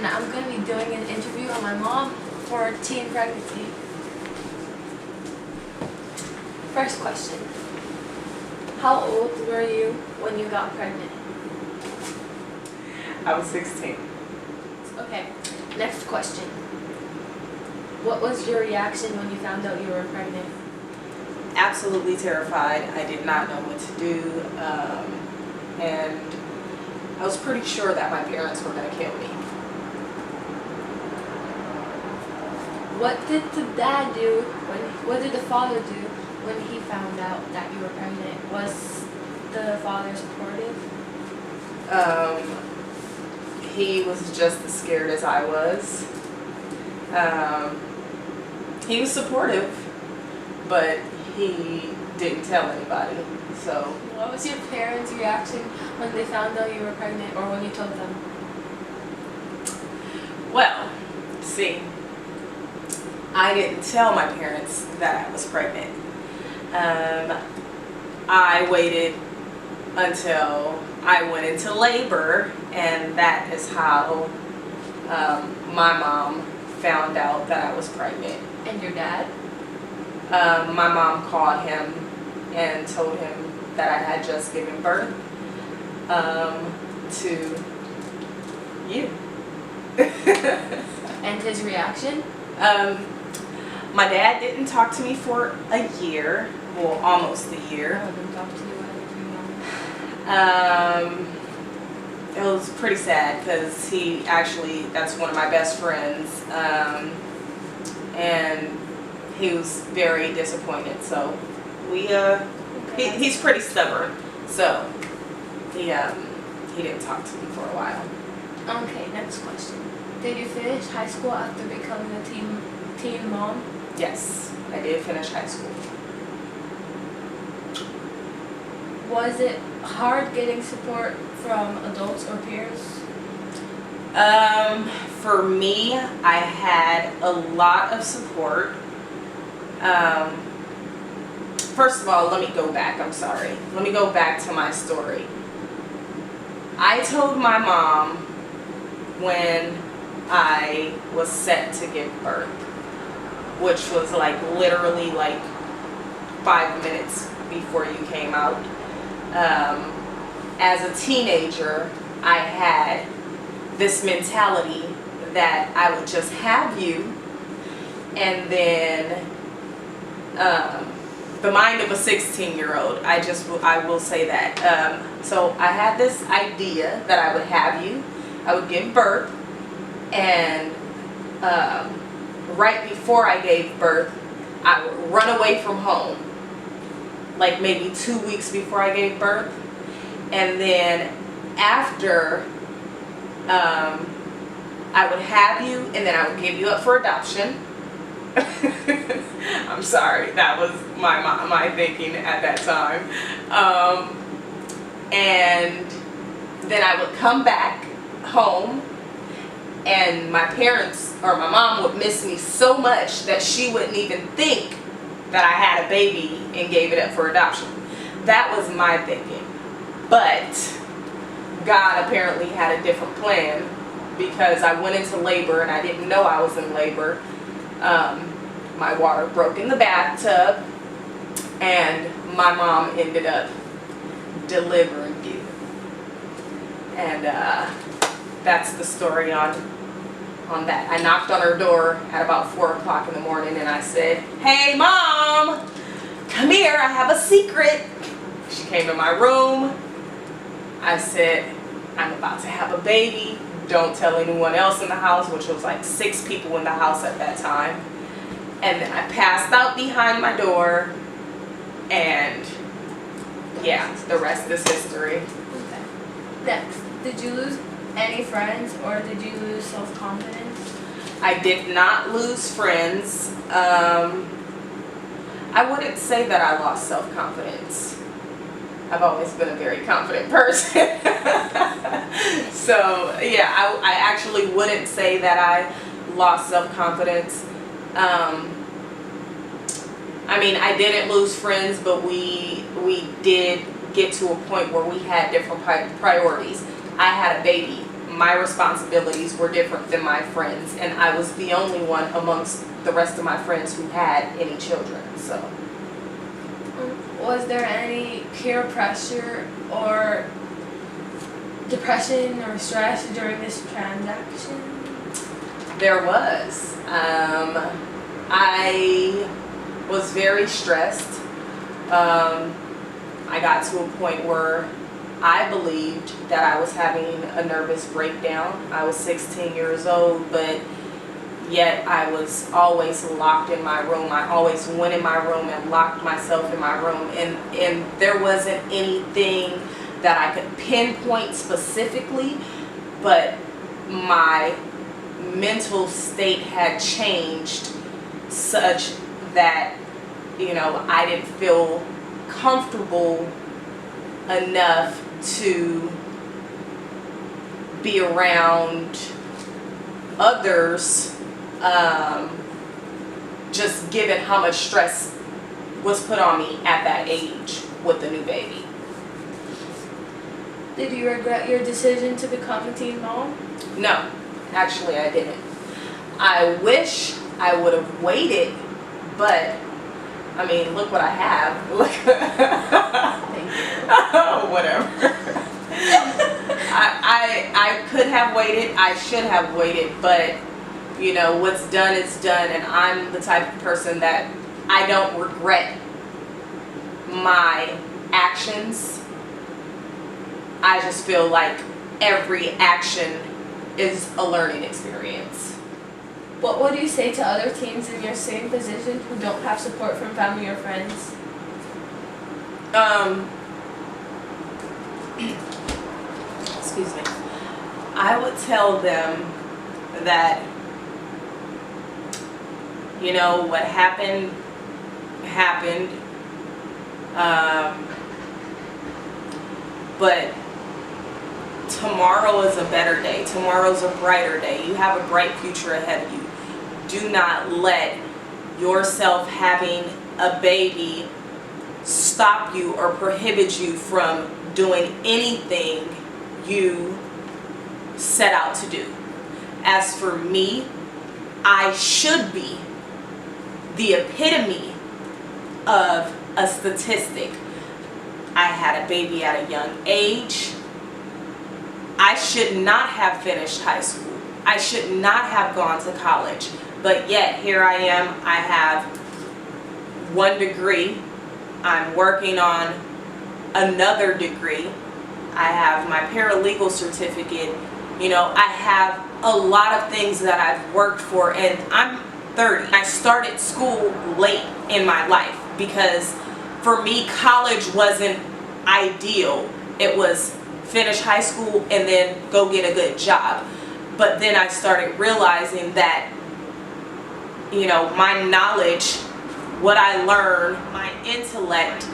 and I'm going to be doing an interview on my mom for teen pregnancy. First question. How old were you when you got pregnant? I was 16. Okay, next question. What was your reaction when you found out you were pregnant? Absolutely terrified. I did not know what to do. And I was pretty sure that my parents were going to kill me. What did the dad do what did the father do when he found out that you were pregnant? Was the father supportive? He was just as scared as I was. He was supportive, but he didn't tell anybody. So What was your parents' reaction when they found out you were pregnant, or when you told them? well, see, I didn't tell my parents that I was pregnant. I waited until I went into labor, and that is how my mom found out that I was pregnant. And your dad? My mom called him and told him that I had just given birth to you. And his reaction? My dad didn't talk to me for a year, well, almost a year. I didn't talk to you when you were young. It was pretty sad because that's one of my best friends, and he was very disappointed. So he's pretty stubborn, so he didn't talk to me for a while. Okay, next question. Did you finish high school after becoming a teen mom? Yes, I did finish high school. Was it hard getting support from adults or peers? For me, I had a lot of support. First of all, let me go back. I'm sorry. Let me go back to my story. I told my mom when I was set to give birth, which was like literally like 5 minutes before you came out. As a teenager, I had this mentality that I would just have you, and then the mind of a 16-year-old, I will say that. So I had this idea that I would have you, I would give birth, and right before I gave birth, I would run away from home, like maybe 2 weeks before I gave birth. And then after, I would have you, and then I would give you up for adoption. I'm sorry, that was my thinking at that time. And then I would come back home, and my parents or my mom would miss me so much that she wouldn't even think that I had a baby and gave it up for adoption. That was my thinking. But God apparently had a different plan, because I went into labor and I didn't know I was in labor. My water broke in the bathtub, and my mom ended up delivering you. And that's the story on that. I knocked on her door at about 4 o'clock in the morning, and I said, "Hey Mom, come here, I have a secret." She came to my room. I said, "I'm about to have a baby. Don't tell anyone else in the house," which was like 6 people in the house at that time. And then I passed out behind my door, and yeah, the rest is history. Okay. Next, did you lose any friends, or did you lose self-confidence? I did not lose friends. I wouldn't say that I lost self-confidence. I've always been a very confident person. So yeah, I actually wouldn't say that I lost self-confidence. I mean, I didn't lose friends, but we did get to a point where we had different priorities. I had a baby. my responsibilities were different than my friends, and I was the only one amongst the rest of my friends who had any children. So Was there any peer pressure or depression or stress during this transaction? there was. I was very stressed. I got to a point where I believed that I was having a nervous breakdown. I was 16 years old, but yet I was always locked in my room. I always went in my room and locked myself in my room, and there wasn't anything that I could pinpoint specifically, but my mental state had changed such that, you know, I didn't feel comfortable enough to be around others, just given how much stress was put on me at that age with the new baby. Did you regret your decision to become a teen mom? No, actually I didn't. I wish I would have waited, but I mean, look what I have. Look. Thank you. Oh, whatever. I could have waited. I should have waited, but you know, what's done is done, and I'm the type of person that I don't regret my actions. I just feel like every action is a learning experience. What would you say to other teens in your same position who don't have support from family or friends? Excuse me. I would tell them that, you know, what happened. But tomorrow is a better day. Tomorrow's a brighter day. You have a bright future ahead of you. Do not let yourself having a baby stop you or prohibit you from doing anything you set out to do. As for me, I should be the epitome of a statistic. I had a baby at a young age. I should not have finished high school. I should not have gone to college. But yet, here I am. I have 1 degree. I'm working on another degree. I have my paralegal certificate. You know, I have a lot of things that I've worked for, and I'm 30. I started school late in my life because for me, college wasn't ideal. It was finish high school and then go get a good job. But then I started realizing that, you know, my knowledge, what I learn, my intellect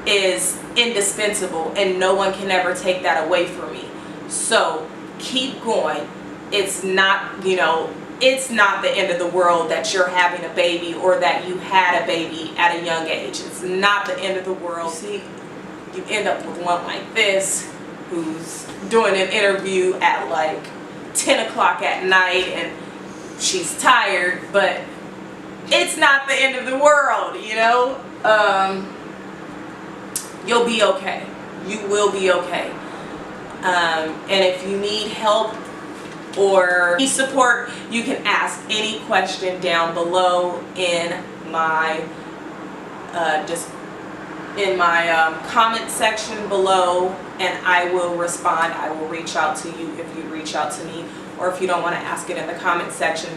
is indispensable, and no one can ever take that away from me. So keep going. It's not, you know, it's not the end of the world that you're having a baby or that you had a baby at a young age. It's not the end of the world. See, you end up with one like this who's doing an interview at like 10 o'clock at night and she's tired, but it's not the end of the world, you know? You'll be okay. You will be okay. And if you need help or need support, you can ask any question down below in my comment section below, and I will respond. I will reach out to you if you reach out to me, or if you don't want to ask it in the comment section,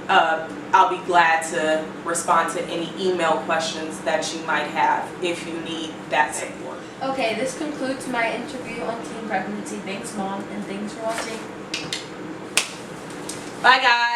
I'll be glad to respond to any email questions that you might have if you need that support. Okay, this concludes my interview on teen pregnancy. Thanks, Mom, and thanks for watching. Bye, guys.